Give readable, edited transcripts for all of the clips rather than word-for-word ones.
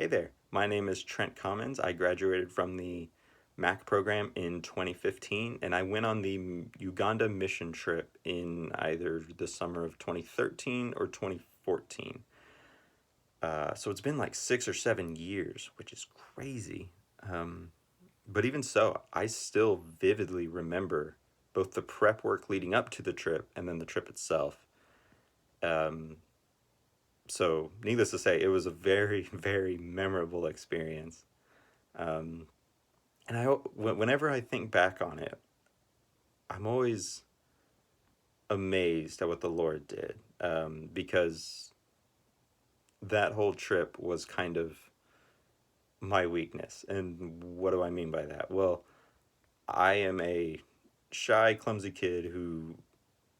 Hey there, my name is Trent Commons. I graduated from the Mac program in 2015, and I went on the Uganda mission trip in either the summer of 2013 or 2014. So it's been like 6 or 7 years, which is crazy. Um, but even so, I still vividly remember both the prep work leading up to the trip and then the trip itself. Um, so, needless to say, it was a very, very memorable experience. Um, And whenever I think back on it, I'm always amazed at what the Lord did, because that whole trip was kind of my weakness. And what do I mean by that? Well, I am a shy, clumsy kid who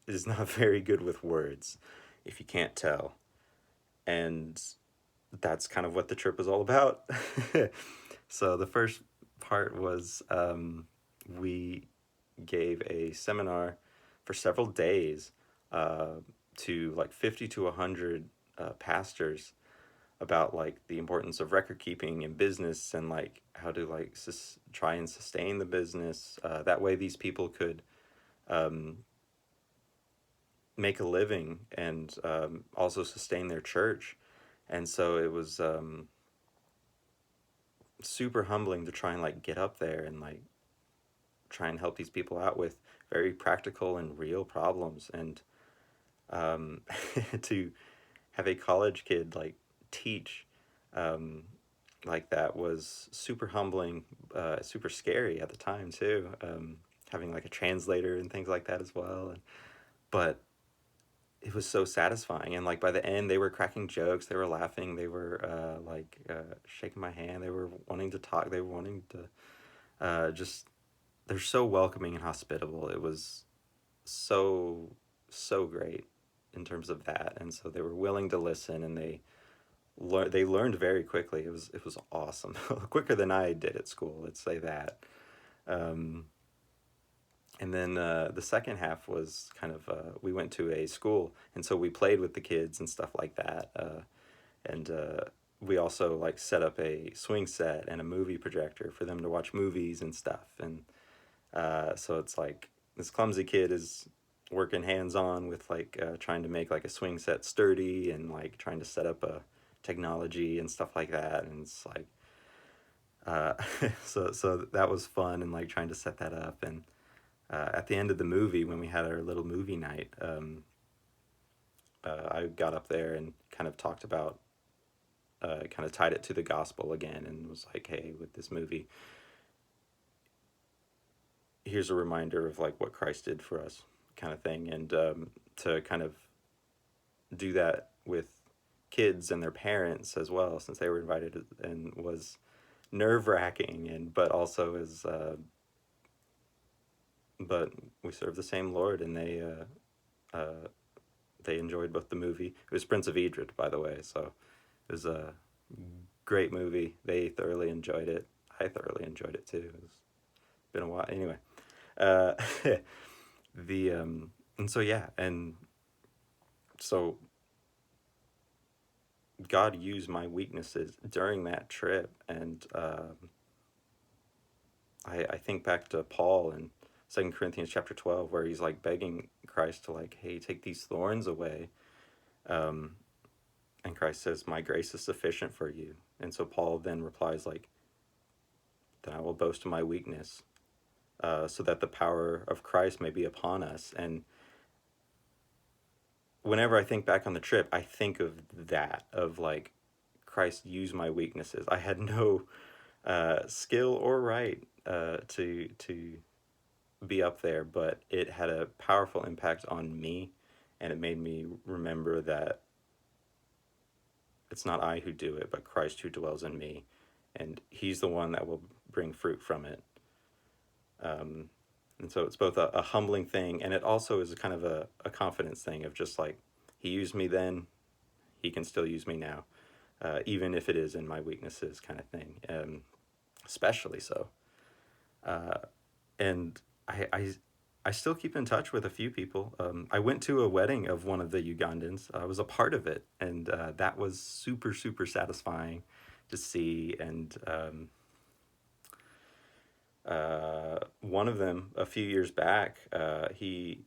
is not very good with words, if you can't tell. And that's kind of what the trip was all about. So the first part was we gave a seminar for several days uh, to like 50 to 100 pastors about like the importance of record keeping in business and like how to like try and sustain the business. That way these people could um, make a living and also sustain their church. And so it was super humbling to try and like get up there and like try and help these people out with very practical and real problems. And um, to have a college kid like teach um, like that was super humbling, super scary at the time too. Having like a translator and things like that as well, but it was so satisfying. And like by the end, they were cracking jokes, they were laughing, they were shaking my hand, they were wanting to talk, they were wanting to just. They're so welcoming and hospitable. It was so great in terms of that, and so they were willing to listen, and they learned very quickly. It was awesome, quicker than I did at school. Let's say that. Um, and then the second half was kind of we went to a school, and so we played with the kids and stuff like that. And we also like set up a swing set and a movie projector for them to watch movies and stuff. And so it's like this clumsy kid is working hands on with like trying to make like a swing set sturdy and like trying to set up a technology and stuff like that. And it's like uh, so that was fun and like trying to set that up. And at the end of the movie, when we had our little movie night, I got up there and kind of talked about kind of tied it to the gospel again and was like, hey, with this movie, here's a reminder of like what Christ did for us, kind of thing. And to kind of do that with kids and their parents as well, since they were invited, and was nerve wracking, and but also is but we serve the same Lord, and they enjoyed both the movie. It was Prince of Egypt, by the way, so it was a great movie. They thoroughly enjoyed it. I thoroughly enjoyed it too. It's been a while anyway. Uh, the and so yeah, and so God used my weaknesses during that trip, and I think back to Paul in 2 Corinthians chapter 12, where he's like begging Christ to like, hey, take these thorns away, um, and Christ says, my grace is sufficient for you. And so Paul then replies like, then I will boast of my weakness, so that the power of Christ may be upon us. And whenever I think back on the trip, I think of that, of like Christ used my weaknesses. I had no skill or right to be up there, but it had a powerful impact on me, and it made me remember that it's not I who do it, but Christ who dwells in me, and He's the one that will bring fruit from it. Um, and so it's both a humbling thing, and it also is a kind of a confidence thing of just like, He used me then, He can still use me now, even if it is in my weaknesses, kind of thing, especially so. Uh, and I still keep in touch with a few people. I went to a wedding of one of the Ugandans. I was a part of it, and that was super, super satisfying to see. And one of them, a few years back, he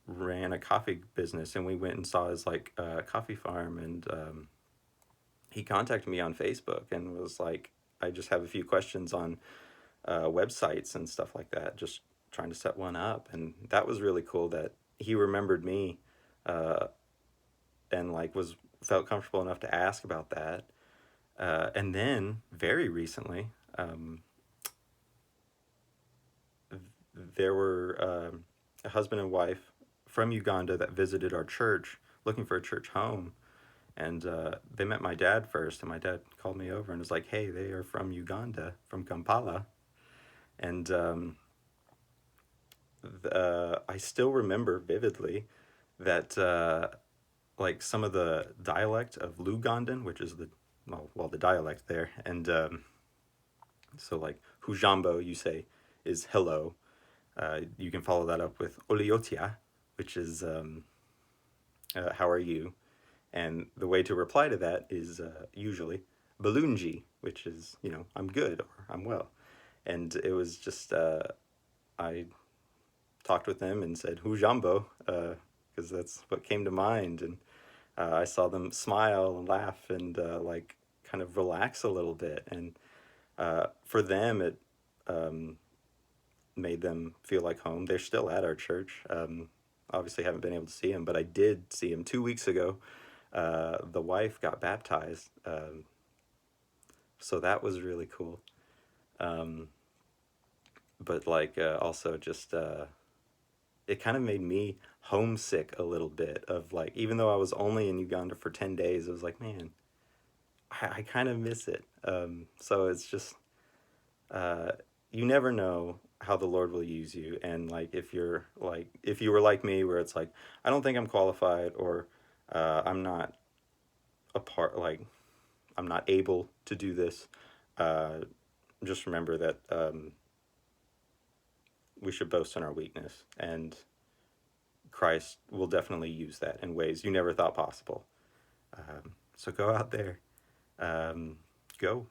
ran a coffee business, and we went and saw his like coffee farm. And he contacted me on Facebook and was like, I just have a few questions on websites and stuff like that, just trying to set one up. And that was really cool that he remembered me, uh, and like was felt comfortable enough to ask about that. And then very recently, there were a husband and wife from Uganda that visited our church looking for a church home. And they met my dad first, and my dad called me over and was like, "Hey, they are from Uganda, from Kampala." And I still remember vividly that like some of the dialect of Lugandan, which is the well the dialect there, and so like hujambo, you say, is hello. You can follow that up with oliotia, which is how are you, and the way to reply to that is usually balunji, which is I'm good or I'm well. And it was just I talked with them and said hujambo because that's what came to mind. And I saw them smile and laugh and like kind of relax a little bit. And for them, it made them feel like home. They're still at our church. Obviously, haven't been able to see him, but I did see him 2 weeks ago. The wife got baptized, so that was really cool. Um, but like also just it kind of made me homesick a little bit. Of like, even though I was only in Uganda for 10 days, I was like, man, I kind of miss it. So it's just uh, you never know how the Lord will use you. And like if you were like me, where it's like I don't think I'm qualified, or I'm not a part, like I'm not able to do this. Uh, just remember that we should boast in our weakness, and Christ will definitely use that in ways you never thought possible. So go out there, um, go